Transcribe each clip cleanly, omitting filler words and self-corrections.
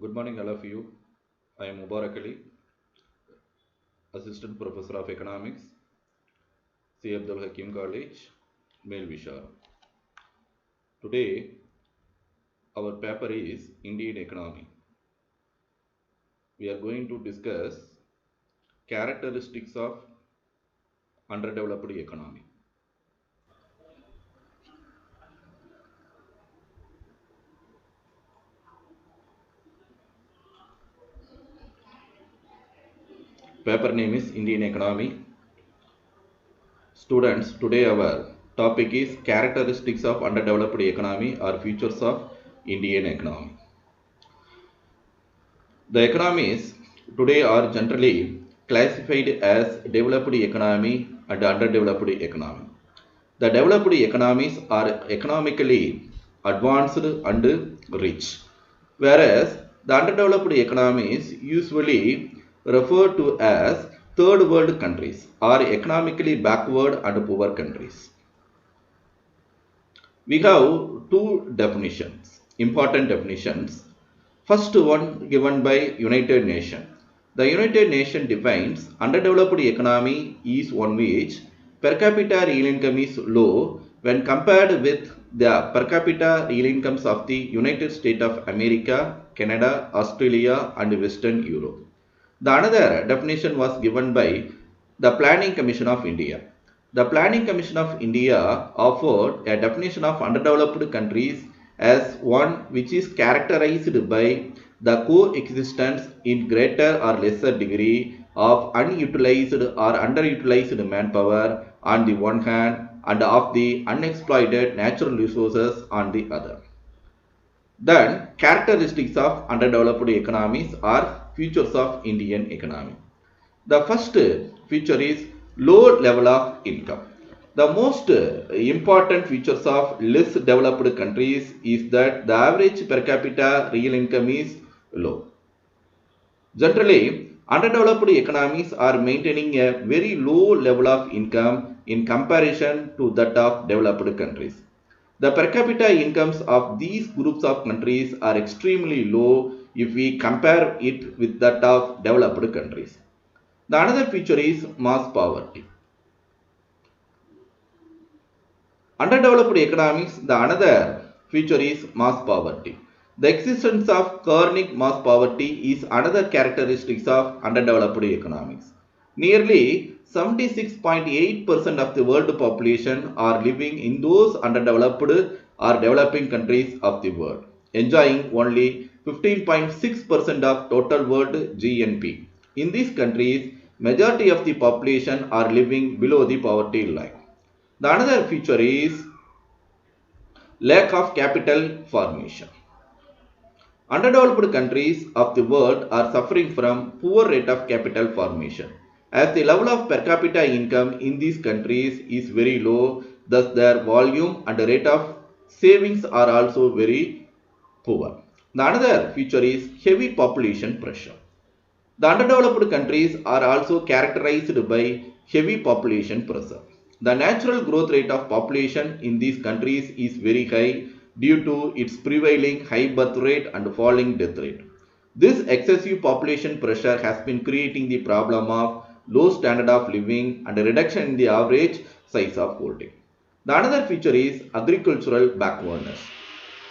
Good morning, all of you. I am Mubarak Ali, Assistant Professor of Economics, C. Abdul Hakim College, Male Vishar. Today, our paper is Indian economy. We are going to discuss characteristics of underdeveloped economy. Paper name is Indian economy. Students, today our topic is characteristics of underdeveloped economy or features of Indian economy. The economies today are generally classified as developed economy and underdeveloped economy. The developed economies are economically advanced and rich, whereas the underdeveloped economies usually referred to as third world countries or economically backward and poor countries. We have two definitions, important definitions. First one given by United Nations. The United Nations defines underdeveloped economy is one which per capita real income is low when compared with the per capita real incomes of the United States of America, Canada, Australia and Western Europe. The another definition was given by the Planning Commission of India. The Planning Commission of India offered a definition of underdeveloped countries as one which is characterized by the coexistence in greater or lesser degree of unutilized or underutilized manpower on the one hand and of the unexploited natural resources on the other. Then, characteristics of underdeveloped economies are features of Indian economy. The first feature is low level of income. The most important features of less developed countries is that the average per capita real income is low. Generally, underdeveloped economies are maintaining a very low level of income in comparison to that of developed countries. The per capita incomes of these groups of countries are extremely low if we compare it with that of developed countries. The another feature is mass poverty. Underdeveloped economies, the another feature is mass poverty. The existence of chronic mass poverty is another characteristic of underdeveloped economies. Nearly 76.8% of the world population are living in those underdeveloped or developing countries of the world, enjoying only 15.6% of total world GNP. In these countries, majority of the population are living below the poverty line. The another feature is lack of capital formation. Underdeveloped countries of the world are suffering from poor rate of capital formation. As the level of per capita income in these countries is very low, thus their volume and rate of savings are also very poor. The another feature is heavy population pressure. The underdeveloped countries are also characterized by heavy population pressure. The natural growth rate of population in these countries is very high due to its prevailing high birth rate and falling death rate. This excessive population pressure has been creating the problem of low standard of living and a reduction in the average size of holding. The another feature is agricultural backwardness.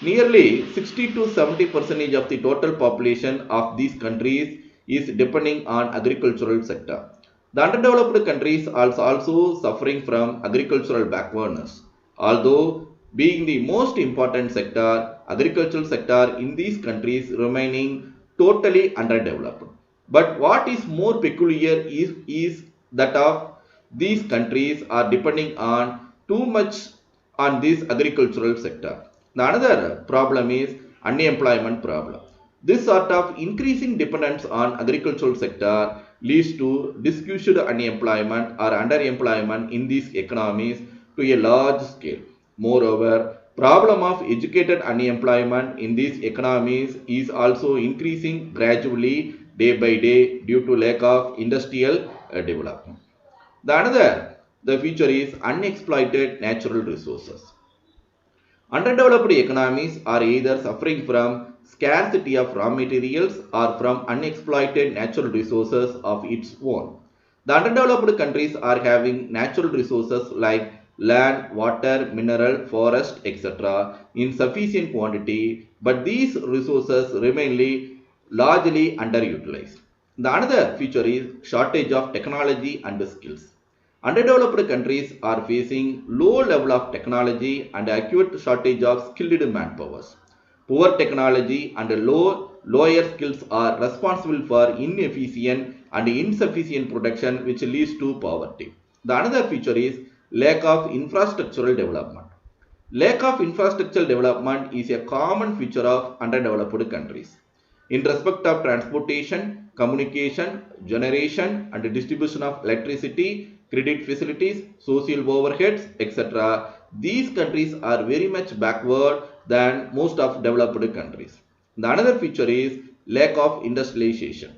Nearly 60 to 70% of the total population of these countries is depending on agricultural sector. The underdeveloped countries are also suffering from agricultural backwardness. Although being the most important sector, agricultural sector in these countries remaining totally underdeveloped. But what is more peculiar is that of these countries are depending on too much on this agricultural sector. The another problem is unemployment problem. This sort of increasing dependence on agricultural sector leads to disguised unemployment or underemployment in these economies to a large scale. Moreover, problem of educated unemployment in these economies is also increasing gradually day by day due to lack of industrial development. The future is unexploited natural resources. Underdeveloped economies are either suffering from scarcity of raw materials or from unexploited natural resources of its own. The underdeveloped countries are having natural resources like land, water, mineral, forest, etc. in sufficient quantity, but these resources remain largely underutilized. The another feature is shortage of technology and skills. Underdeveloped countries are facing low level of technology and acute shortage of skilled manpowers. Poor technology and lower skills are responsible for inefficient and insufficient production, which leads to poverty. The another feature is lack of infrastructural development. Lack of infrastructural development is a common feature of underdeveloped countries. In respect of transportation, communication, generation and distribution of electricity, credit facilities, social overheads, etc., these countries are very much backward than most of developed countries. The another feature is lack of industrialization.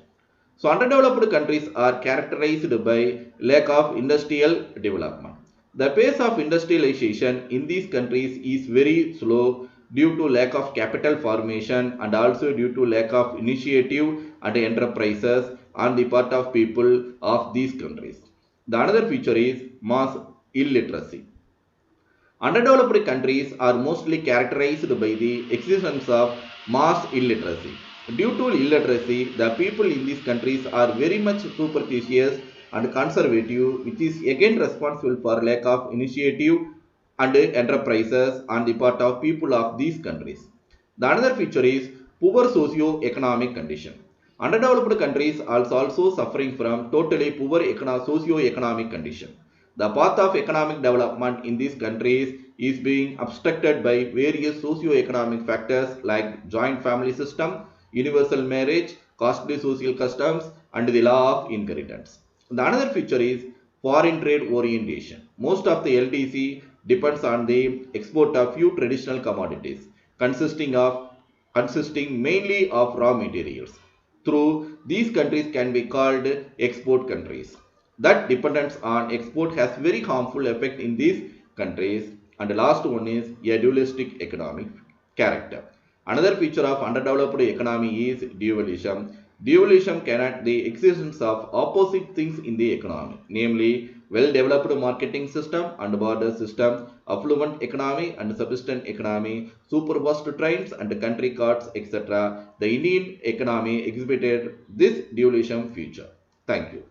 So underdeveloped countries are characterized by lack of industrial development. The pace of industrialization in these countries is very slow due to lack of capital formation and also due to lack of initiative and enterprises on the part of people of these countries. The another feature is mass illiteracy. Underdeveloped countries are mostly characterized by the existence of mass illiteracy. Due to illiteracy, the people in these countries are very much superstitious and conservative, which is again responsible for lack of initiative and enterprises on the part of people of these countries. The another feature is poor socio-economic condition. Underdeveloped countries are also suffering from totally poor socio-economic condition. The path of economic development in these countries is being obstructed by various socio-economic factors like joint family system, universal marriage, costly social customs, and the law of inheritance. The another feature is foreign trade orientation. Most of the LDC depends on the export of few traditional commodities consisting mainly of raw materials. Through these countries can be called export countries. That dependence on export has very harmful effect in these countries. And the last one is a dualistic economic character. Another feature of underdeveloped economy is dualism. Dualism cannot the existence of opposite things in the economy, namely well-developed marketing system and border system, affluent economy and subsistence economy, super vast trains and country cards, etc. The Indian economy exhibited this dualism feature. Thank you.